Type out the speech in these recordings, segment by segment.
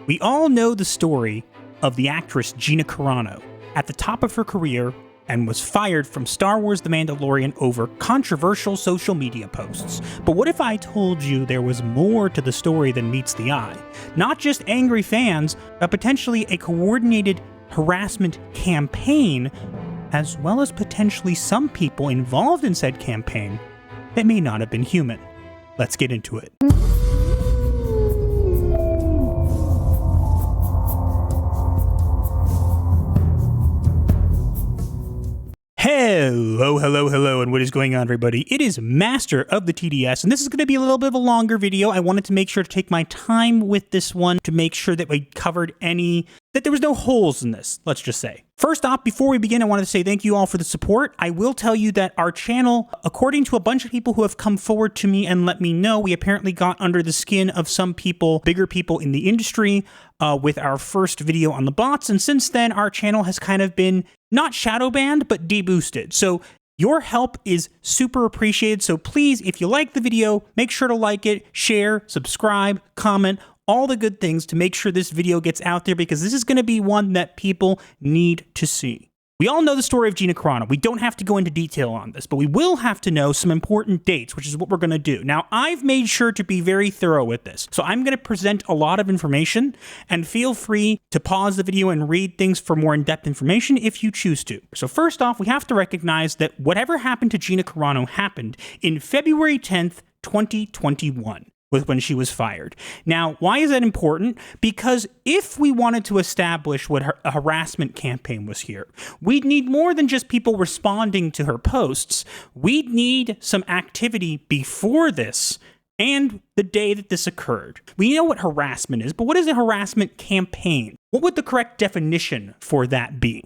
We all know the story of the actress Gina Carano at the top of her career and was fired from Star Wars The Mandalorian over controversial social media posts. But what if I told you there was more to the story than meets the eye? Not just angry fans, but potentially a coordinated harassment campaign, as well as potentially some people involved in said campaign that may not have been human. Let's get into it. Hello, and what is going on, everybody? It is Master of the TDS, and this is going to be a little bit of a longer video. I wanted to make sure to take my time with this one to make sure that we covered that there was no holes in this, let's just say. First off, before we begin, I wanted to say thank you all for the support. I will tell you that our channel, according to a bunch of people who have come forward to me and let me know, we apparently got under the skin of some people, bigger people in the industry, with our first video on the bots, and since then, our channel has kind of been not shadow banned, but deboosted. So your help is super appreciated. So please, if you like the video, make sure to like it, share, subscribe, comment, all the good things to make sure this video gets out there, because this is going to be one that people need to see. We all know the story of Gina Carano. We don't have to go into detail on this, but we will have to know some important dates, which is what we're going to do. Now, I've made sure to be very thorough with this, so I'm going to present a lot of information, and feel free to pause the video and read things for more in-depth information if you choose to. So first off, we have to recognize that whatever happened to Gina Carano happened in February 10th, 2021. With when she was fired. Now, why is that important? Because if we wanted to establish what a harassment campaign was here, we'd need more than just people responding to her posts. We'd need some activity before this and the day that this occurred. We know what harassment is, but what is a harassment campaign? What would the correct definition for that be?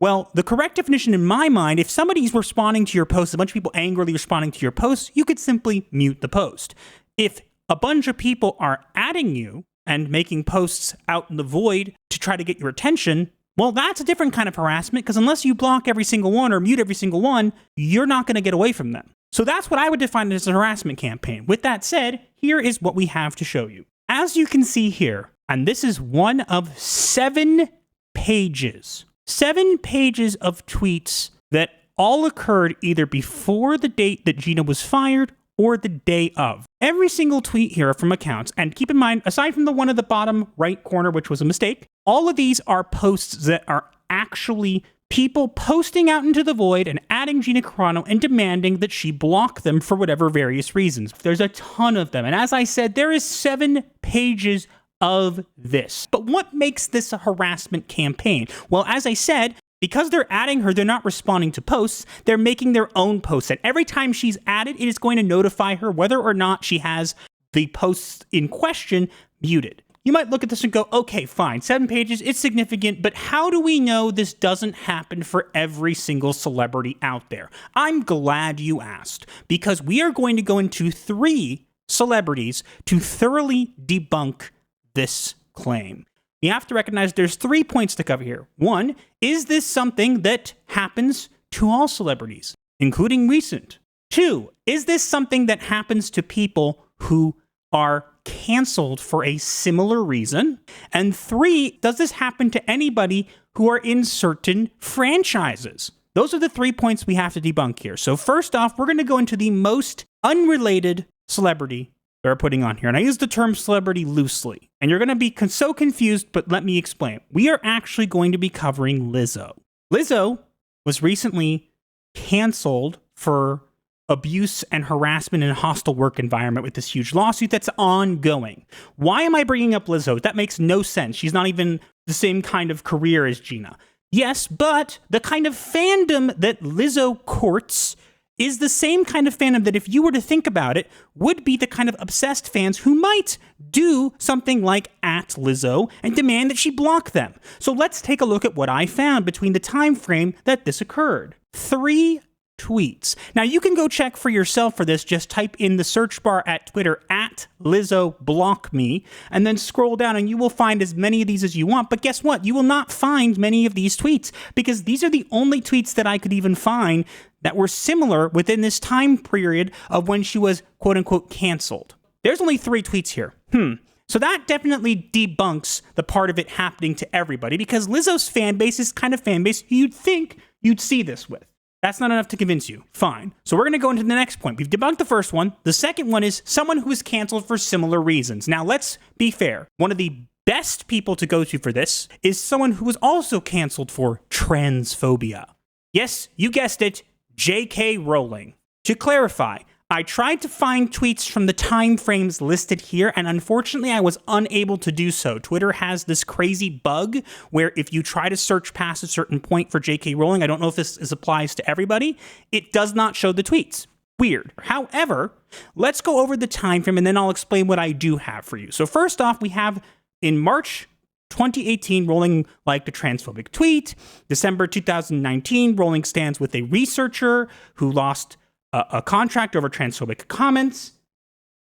Well, the correct definition in my mind, if somebody's responding to your post, a bunch of people angrily responding to your post, you could simply mute the post. If a bunch of people are adding you and making posts out in the void to try to get your attention, well, that's a different kind of harassment, because unless you block every single one or mute every single one, you're not going to get away from them. So that's what I would define as a harassment campaign. With that said, here is what we have to show you. As you can see here, and this is one of 7 pages. 7 pages of tweets that all occurred either before the date that Gina was fired or the day of. Every single tweet here are from accounts, and keep in mind, aside from the one at the bottom right corner, which was a mistake, all of these are posts that are actually people posting out into the void and adding Gina Carano and demanding that she block them for whatever various reasons. There's a ton of them, and as I said, there is 7 pages of this. But what makes this a harassment campaign? Well, as I said, because they're adding her, they're not responding to posts, they're making their own posts. And every time she's added, it is going to notify her whether or not she has the posts in question muted. You might look at this and go, okay, fine, 7 pages, it's significant, but how do we know this doesn't happen for every single celebrity out there? I'm glad you asked, because we are going to go into 3 celebrities to thoroughly debunk this claim. You have to recognize there's 3 points to cover here. 1, is this something that happens to all celebrities, including recent? 2, is this something that happens to people who are canceled for a similar reason? And 3, does this happen to anybody who are in certain franchises? Those are the 3 points we have to debunk here. So first off, we're going to go into the most unrelated celebrity they're putting on here. And I use the term celebrity loosely. And you're going to be so confused, but let me explain. We are actually going to be covering Lizzo. Lizzo was recently canceled for abuse and harassment in a hostile work environment with this huge lawsuit that's ongoing. Why am I bringing up Lizzo? That makes no sense. She's not even the same kind of career as Gina. Yes, but the kind of fandom that Lizzo courts is the same kind of fandom that, if you were to think about it, would be the kind of obsessed fans who might do something like at Lizzo and demand that she block them. So let's take a look at what I found between the time frame that this occurred. 3 tweets. Now, you can go check for yourself for this. Just type in the search bar at Twitter at Lizzo block me, and then scroll down and you will find as many of these as you want. But guess what? You will not find many of these tweets, because these are the only tweets that I could even find that were similar within this time period of when she was quote unquote canceled. There's only 3 tweets here. So that definitely debunks the part of it happening to everybody, because Lizzo's fan base is kind of fan base you'd think you'd see this with. That's not enough to convince you. Fine. So we're going to go into the next point. We've debunked the first one. The second one is someone who was canceled for similar reasons. Now, let's be fair. One of the best people to go to for this is someone who was also canceled for transphobia. Yes, you guessed it, J.K. Rowling. To clarify, I tried to find tweets from the time frames listed here, and unfortunately I was unable to do so. Twitter has this crazy bug where if you try to search past a certain point for J.K. Rowling, I don't know if this applies to everybody, it does not show the tweets. Weird. However, let's go over the time frame and then I'll explain what I do have for you. So first off, we have in March 2018, Rowling liked a transphobic tweet. December 2019, Rowling stands with a researcher who lost a contract over transphobic comments.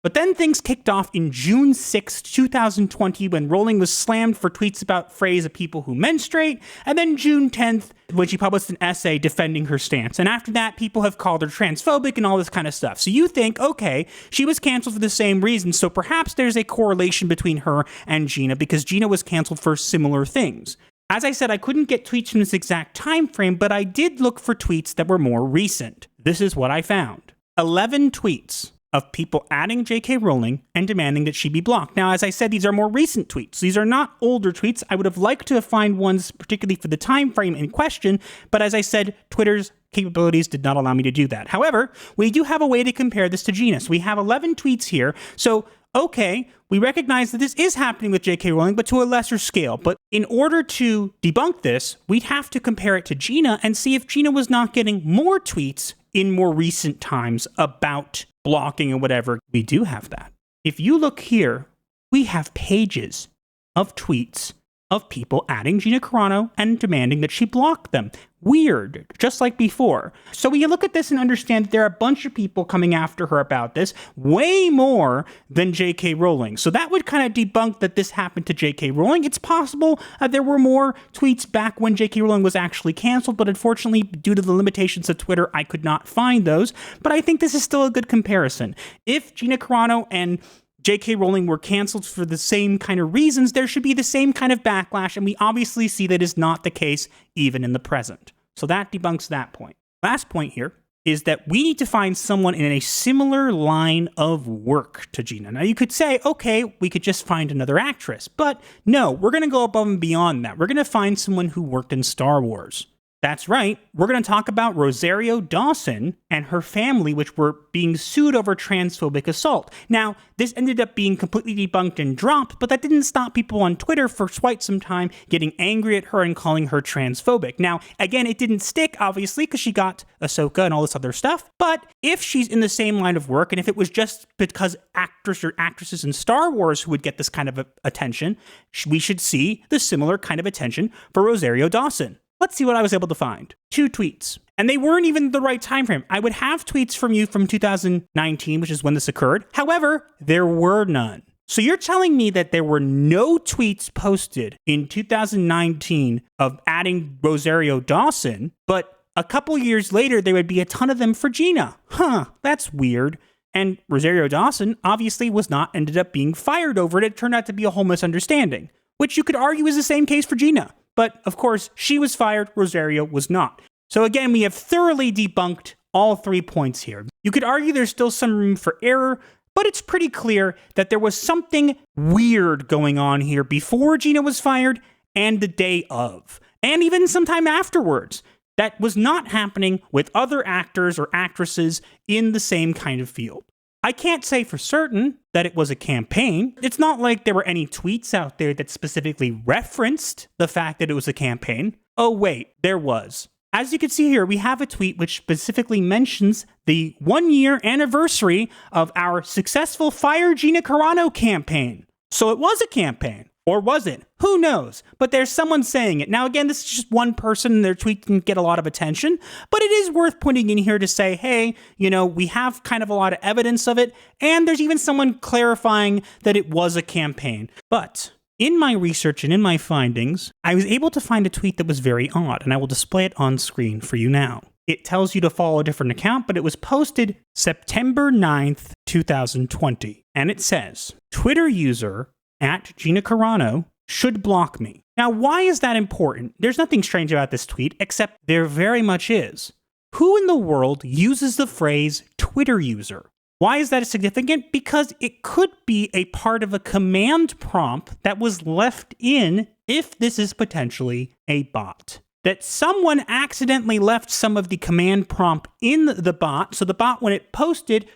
But then things kicked off in June 6, 2020, when Rowling was slammed for tweets about phrase of people who menstruate, and then June 10th, when she published an essay defending her stance. And after that, people have called her transphobic and all this kind of stuff. So you think, okay, she was canceled for the same reason, so perhaps there's a correlation between her and Gina, because Gina was canceled for similar things. As I said, I couldn't get tweets from this exact time frame, but I did look for tweets that were more recent. This is what I found. 11 tweets of people adding J.K. Rowling and demanding that she be blocked. Now, as I said, these are more recent tweets. These are not older tweets. I would have liked to have found ones particularly for the time frame in question, but as I said, Twitter's capabilities did not allow me to do that. However, we do have a way to compare this to Gina. So we have 11 tweets here. So, okay, we recognize that this is happening with J.K. Rowling, but to a lesser scale. But in order to debunk this, we'd have to compare it to Gina and see if Gina was not getting more tweets in more recent times about blocking and whatever. We do have that. If you look here, we have pages of tweets of people adding Gina Carano and demanding that she block them. Weird, just like before. So when you look at this and understand that there are a bunch of people coming after her about this, way more than J.K. Rowling. So that would kind of debunk that this happened to J.K. Rowling. It's possible there were more tweets back when J.K. Rowling was actually canceled, but unfortunately, due to the limitations of Twitter, I could not find those. But I think this is still a good comparison. If Gina Carano and J.K. Rowling were canceled for the same kind of reasons, there should be the same kind of backlash, and we obviously see that is not the case even in the present. So that debunks that point. Last point here is that we need to find someone in a similar line of work to Gina. Now you could say, okay, we could just find another actress, but no, we're going to go above and beyond that. We're going to find someone who worked in Star Wars. That's right, we're going to talk about Rosario Dawson and her family, which were being sued over transphobic assault. Now, this ended up being completely debunked and dropped, but that didn't stop people on Twitter for quite some time getting angry at her and calling her transphobic. Now, again, it didn't stick, obviously, because she got Ahsoka and all this other stuff, but if she's in the same line of work, and if it was just because actors or actresses in Star Wars who would get this kind of attention, we should see the similar kind of attention for Rosario Dawson. Let's see what I was able to find. 2 tweets. And they weren't even the right time frame. I would have tweets from you from 2019, which is when this occurred. However, there were none. So you're telling me that there were no tweets posted in 2019 of adding Rosario Dawson, but a couple years later, there would be a ton of them for Gina. Huh, that's weird. And Rosario Dawson obviously was not ended up being fired over it. It turned out to be a whole misunderstanding, which you could argue is the same case for Gina. But, of course, she was fired, Rosario was not. So again, we have thoroughly debunked all 3 points here. You could argue there's still some room for error, but it's pretty clear that there was something weird going on here before Gina was fired and the day of, and even sometime afterwards, that was not happening with other actors or actresses in the same kind of field. I can't say for certain that it was a campaign. It's not like there were any tweets out there that specifically referenced the fact that it was a campaign. Oh wait, there was. As you can see here, we have a tweet which specifically mentions the 1-year anniversary of our successful Fire Gina Carano campaign. So it was a campaign. Or was it? Who knows? But there's someone saying it. Now, again, this is just one person and their tweet didn't get a lot of attention, but it is worth putting in here to say, hey, you know, we have kind of a lot of evidence of it, and there's even someone clarifying that it was a campaign. But in my research and in my findings, I was able to find a tweet that was very odd, and I will display it on screen for you now. It tells you to follow a different account, but it was posted September 9th, 2020. And it says, Twitter user at Gina Carano should block me. Now, why is that important? There's nothing strange about this tweet, except there very much is. Who in the world uses the phrase Twitter user? Why is that significant? Because it could be a part of a command prompt that was left in if this is potentially a bot. That someone accidentally left some of the command prompt in the bot, so the bot, when it posted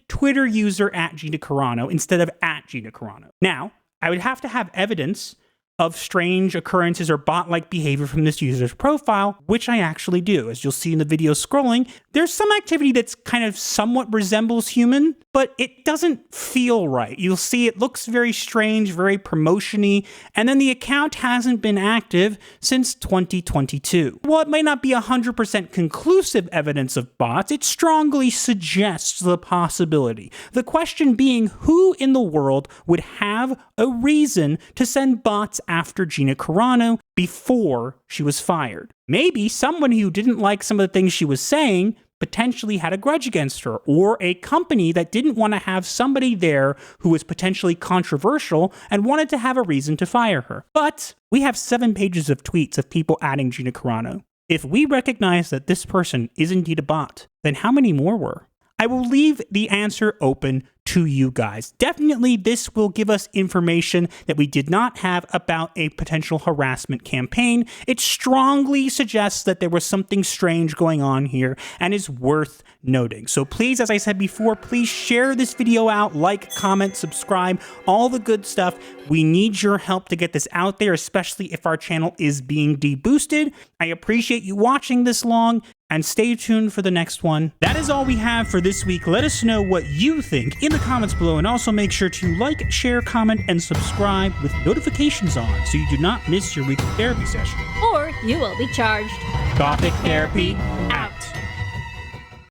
Twitter user at Gina Carano instead of at Gina Carano. Now, I would have to have evidence of strange occurrences or bot-like behavior from this user's profile, which I actually do. As you'll see in the video scrolling, there's some activity that's kind of somewhat resembles human, but it doesn't feel right. You'll see it looks very strange, very promotion-y, and then the account hasn't been active since 2022. While it may not be 100% conclusive evidence of bots, it strongly suggests the possibility. The question being, who in the world would have a reason to send bots after Gina Carano before she was fired? Maybe someone who didn't like some of the things she was saying potentially had a grudge against her, or a company that didn't want to have somebody there who was potentially controversial and wanted to have a reason to fire her. But we have 7 pages of tweets of people adding Gina Carano. If we recognize that this person is indeed a bot, then how many more were? I will leave the answer open to you guys. Definitely this will give us information that we did not have about a potential harassment campaign. It strongly suggests that there was something strange going on here and is worth noting. So please, as I said before, please share this video out, like, comment, subscribe, all the good stuff. We need your help to get this out there, especially if our channel is being deboosted. I appreciate you watching this long, and stay tuned for the next one. That is all we have for this week. Let us know what you think in the comments below, and also make sure to like, share, comment, and subscribe with notifications on so you do not miss your weekly therapy session. Or you will be charged. Gothic Therapy, out.